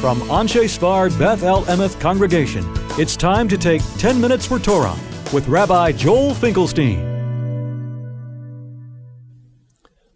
From Anshei Sphard-Beth Emeth congregation, it's time to take 10 minutes for Torah with Rabbi Joel Finkelstein.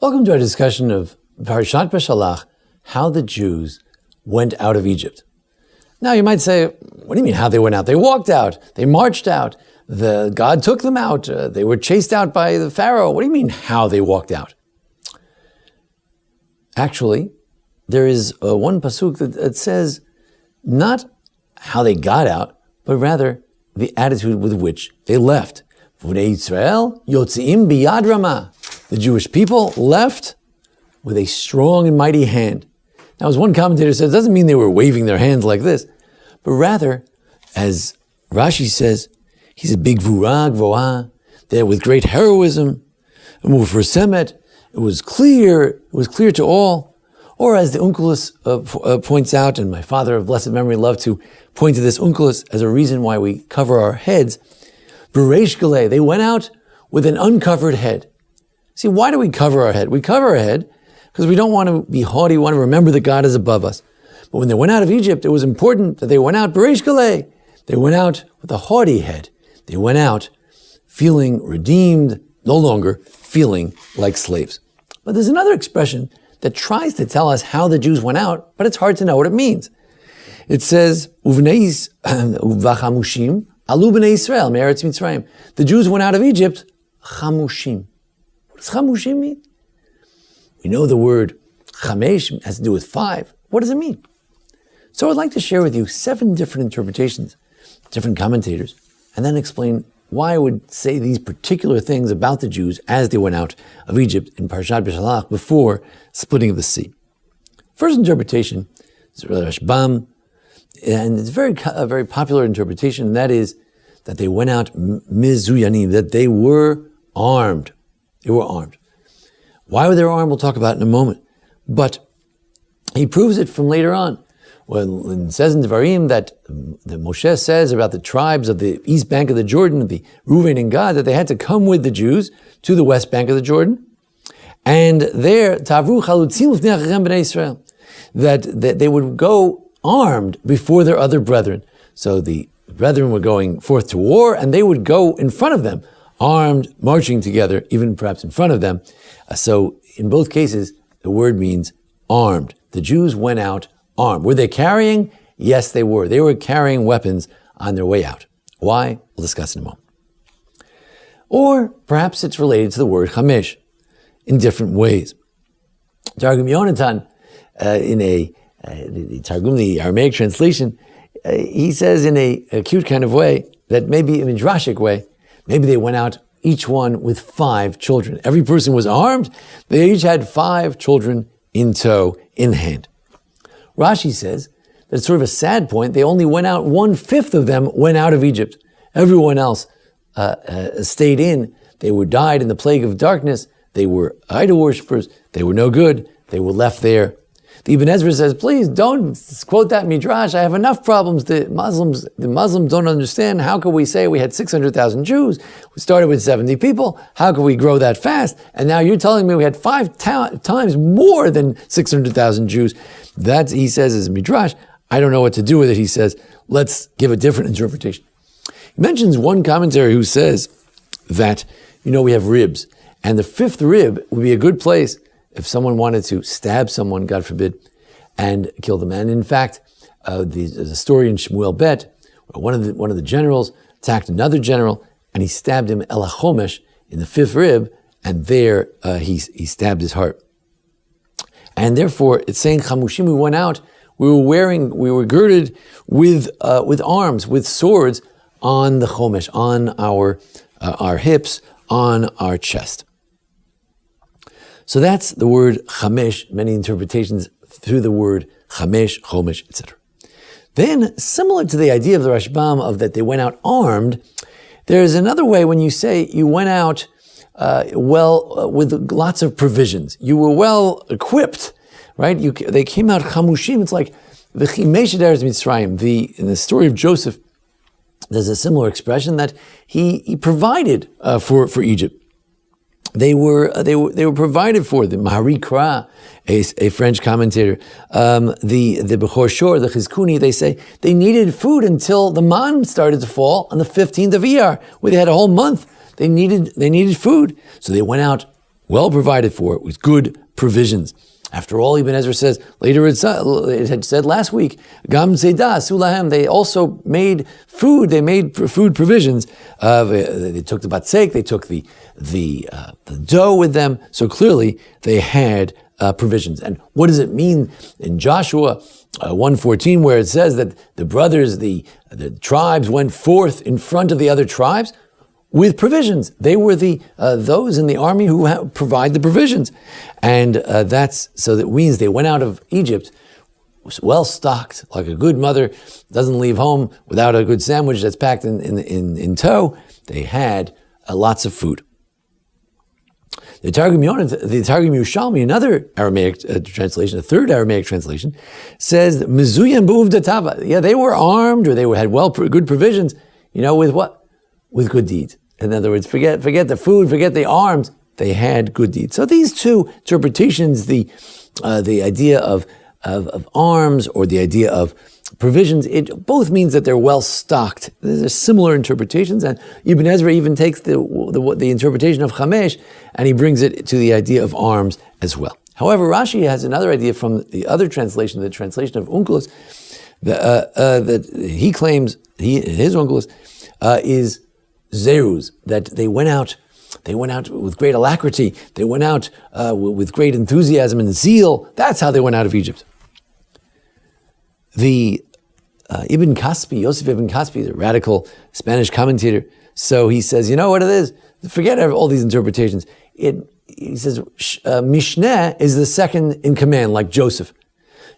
Welcome to our discussion of Parashat Beshalach, how the Jews went out of Egypt. Now you might say, what do you mean how they went out? They walked out, they marched out, God took them out, they were chased out by the Pharaoh. What do you mean how they walked out? Actually, there is one pasuk that says not how they got out, but rather the attitude with which they left. V'nei Yisrael yotziim biyad ramah. The Jewish people left with a strong and mighty hand. Now, as one commentator says, it doesn't mean they were waving their hands like this, but rather, as Rashi says, he's a big gvura, there with great heroism, and for Semet, it was clear to all. Or as the Onkelos points out, and my father of blessed memory loved to point to this Onkelos as a reason why we cover our heads, Bereish Galei, they went out with an uncovered head. See, why do we cover our head? We cover our head because we don't want to be haughty, we want to remember that God is above us. But when they went out of Egypt, it was important that they went out Bereish Galei. They went out with a haughty head. They went out feeling redeemed, no longer feeling like slaves. But there's another expression that tries to tell us how the Jews went out, but it's hard to know what it means. It says, "Uvneis uvachamushim alu bnei Yisrael me'eretz Mitzrayim." The Jews went out of Egypt, chamushim. What does chamushim mean? We know the word chamesh has to do with 5. What does it mean? So I'd like to share with you 7 different interpretations, different commentators, and then explain why I would say these particular things about the Jews as they went out of Egypt in Parashat Beshalach before splitting of the sea. First interpretation is Rashbam, and it's a very popular interpretation, and that is that they went out mizuyanim, that they were armed. They were armed. Why were they armed? We'll talk about it in a moment. But he proves it from later on. When it says in Devarim that Moshe says about the tribes of the east bank of the Jordan, the Reuven and Gad, that they had to come with the Jews to the west bank of the Jordan, and there Tavru chalutzim l'fnei achechem b'nei Yisrael, that they would go armed before their other brethren. So the brethren were going forth to war, and they would go in front of them, armed, marching together, even perhaps in front of them. So in both cases, the word means armed. The Jews went out armed. Were they carrying? Yes, they were. They were carrying weapons on their way out. Why? We'll discuss in a moment. Or perhaps it's related to the word chamesh in different ways. Targum Yonatan, in the Targum, the Aramaic translation, he says in a cute kind of way, that maybe a midrashic way, maybe they went out each one with 5 children. Every person was armed. They each had 5 children in tow, in hand. Rashi says that it's sort of a sad point. They only went out, 1/5 of them went out of Egypt. Everyone else stayed in. They were died in the plague of darkness. They were idol worshippers. They were no good. They were left there. The Ibn Ezra says, please don't quote that midrash. I have enough problems. The Muslims don't understand. How could we say we had 600,000 Jews? We started with 70 people. How could we grow that fast? And now you're telling me we had 5 times more than 600,000 Jews. That, he says, is a midrash. I don't know what to do with it. He says, let's give a different interpretation. He mentions one commentary who says that, we have ribs. And the 5th rib would be a good place if someone wanted to stab someone, God forbid, and kill them. And in fact, there's a story in Shmuel Bet, where one of the generals attacked another general, and he stabbed him el hachomesh in the 5th rib, and there he stabbed his heart. And therefore, it's saying chamushim, we went out, we were girded with arms, with swords on the chomesh, on our hips, on our chest. So that's the word chamesh, many interpretations through the word chamesh, chomesh, etc. Then, similar to the idea of the Rashbam of that they went out armed, there's another way when you say you went out with lots of provisions. You were well equipped, right? They came out chamushim. It's like the chimesh ederes Mitzrayim. In the story of Joseph, there's a similar expression that he provided for Egypt. they were provided for. The Mahari Kra, a French commentator, the Bechor Shor, the Chizkuni, they say they needed food until the man started to fall on the 15th of Iyar, where they had a whole month. They needed food, so they went out well provided for with good provisions. After all, Ibn Ezra says, later it had said last week, Gam Zeda Sulahem, they also made food, they made food provisions. They took the batzek, they took the dough with them, so clearly they had provisions. And what does it mean in Joshua 1:14, where it says that the brothers, the tribes went forth in front of the other tribes? With provisions. They were those in the army who provide the provisions. And that means they went out of Egypt well stocked, like a good mother doesn't leave home without a good sandwich that's packed in tow. They had lots of food. The Targum Yerushalmi, another Aramaic translation, a third Aramaic translation, says Mezuyam b'uvda tava. Yeah, they were armed, or they had good provisions. With what? With good deeds. In other words, forget the food, forget the arms. They had good deeds. So these two interpretations, the idea of arms or the idea of provisions, it both means that they're well stocked. There's similar interpretations, and Ibn Ezra even takes the interpretation of Chamesh and he brings it to the idea of arms as well. However, Rashi has another idea from the other translation, the translation of Onkelos, that he claims his Onkelos is Zeruz, that they went out with great alacrity. They went out with great enthusiasm and zeal. That's how they went out of Egypt. The Ibn Kaspi, Yosef Ibn Kaspi, the radical Spanish commentator, so he says, you know what it is? Forget all these interpretations. He says, Mishneh is the second in command, like Joseph.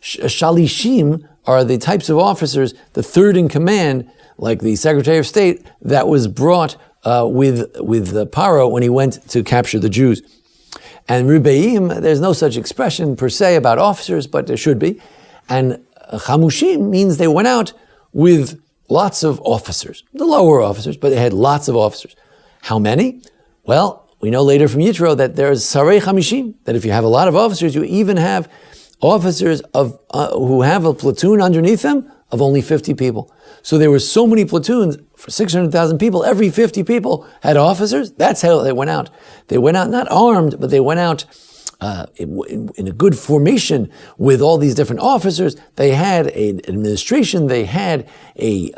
Shalishim are the types of officers, the third in command, like the Secretary of State that was brought with Paro when he went to capture the Jews. And Rubeim, there's no such expression per se about officers, but there should be. And Chamushim means they went out with lots of officers, the lower officers, but they had lots of officers. How many? Well, we know later from Yitro that there's Sarei Chamishim, that if you have a lot of officers, you even have officers who have a platoon underneath them of only 50 people. So there were so many platoons for 600,000 people. Every 50 people had officers. That's how they went out. They went out not armed, but they went out in a good formation with all these different officers. They had an administration. They had a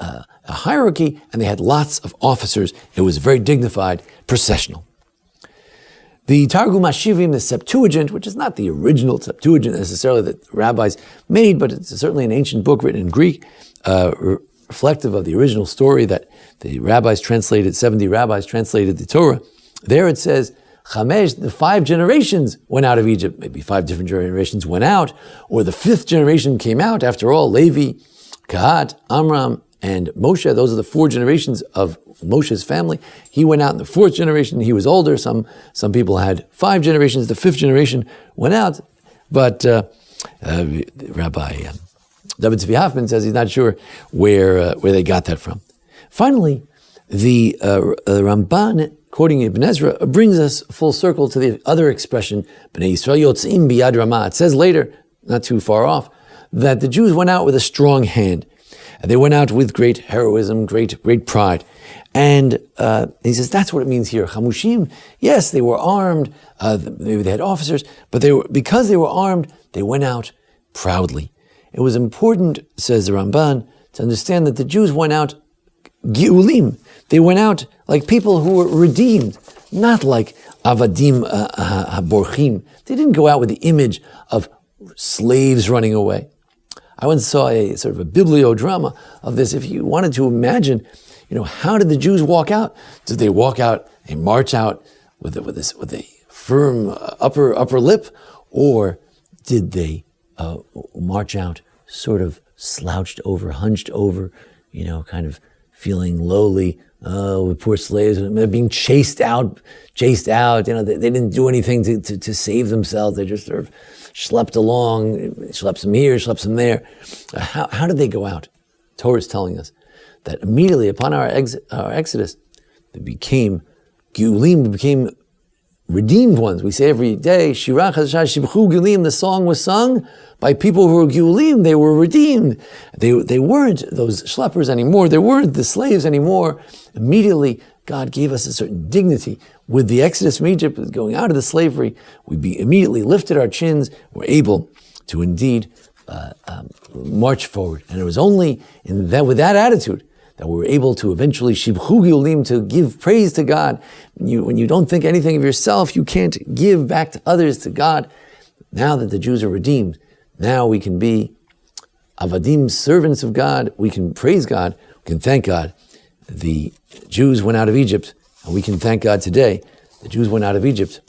hierarchy, and they had lots of officers. It was very dignified, processional. The Targum Hashivim, the Septuagint, which is not the original Septuagint necessarily that the rabbis made, but it's certainly an ancient book written in Greek, reflective of the original story that the rabbis translated, 70 rabbis translated the Torah. There it says, Chamesh, the 5 generations went out of Egypt. Maybe 5 different generations went out, or the 5th generation came out. After all, Levi, Kahat, Amram, and Moshe, those are the 4 generations of Moshe's family. He went out in the 4th generation. He was older. Some people had 5 generations. The 5th generation went out. But Rabbi David Tzvi Hoffman says he's not sure where they got that from. Finally, the Ramban, quoting Ibn Ezra, brings us full circle to the other expression, Bnei Yisrael yotzim biyad ramah. It says later, not too far off, that the Jews went out with a strong hand. They went out with great heroism, great pride. And he says that's what it means here. Chamushim, yes, they were armed, maybe they had officers, but because they were armed, they went out proudly. It was important, says the Ramban, to understand that the Jews went out giulim. They went out like people who were redeemed, not like avadim haborchim. They didn't go out with the image of slaves running away. I once saw a sort of a bibliodrama of this. If you wanted to imagine, how did the Jews walk out? Did they walk out and march out with a firm upper lip, or did they march out sort of slouched over, hunched over, kind of feeling lowly? With poor slaves, being chased out. They didn't do anything to save themselves. They just sort of schlepped along, schlepped some here, schlepped some there. How did they go out? Torah is telling us that immediately upon our exodus, they became Geulim, became redeemed ones. We say every day, Shirach Chadashah Shibchu Gilim, the song was sung by people who were Giulim, they were redeemed. They weren't those schleppers anymore, they weren't the slaves anymore. Immediately, God gave us a certain dignity. With the exodus from Egypt, with going out of the slavery, we immediately lifted our chins, were able to indeed march forward. And it was only with that attitude that we were able to eventually Shibchu Giulim, to give praise to God. When you don't think anything of yourself, you can't give back to others, to God. Now that the Jews are redeemed, now we can be Avadim, servants of God. We can praise God. We can thank God. The Jews went out of Egypt, and we can thank God today. The Jews went out of Egypt,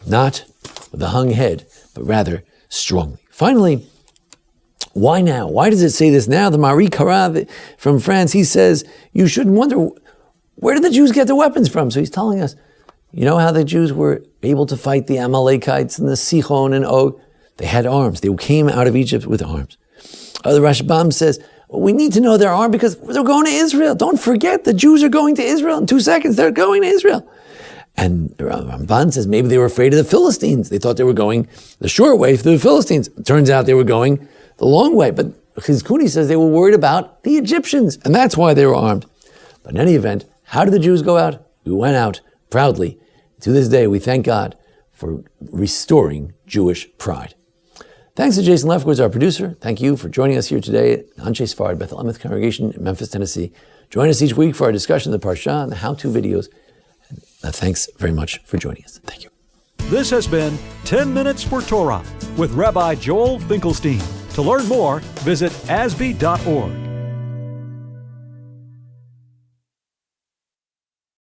not with a hung head, but rather strongly. Finally, why now? Why does it say this now? The Marie Carav from France, he says, you shouldn't wonder, where did the Jews get their weapons from? So he's telling us, you know how the Jews were able to fight the Amalekites and the Sichon and Og? They had arms. They came out of Egypt with arms. The Rashbam says, well, we need to know their arm because they're going to Israel. Don't forget, the Jews are going to Israel. In 2 seconds, they're going to Israel. And Ramban says maybe they were afraid of the Philistines. They thought they were going the short way through the Philistines. It turns out they were going the long way. But Chizkuni says they were worried about the Egyptians, and that's why they were armed. But in any event, how did the Jews go out? We went out proudly. To this day, we thank God for restoring Jewish pride. Thanks to Jason Lefkowitz, our producer. Thank you for joining us here today at Anshei Sphard-Beth Emeth congregation in Memphis, Tennessee. Join us each week for our discussion of the Parsha and the how-to videos. Thanks very much for joining us. Thank you. This has been 10 Minutes for Torah with Rabbi Joel Finkelstein. To learn more, visit asb.org.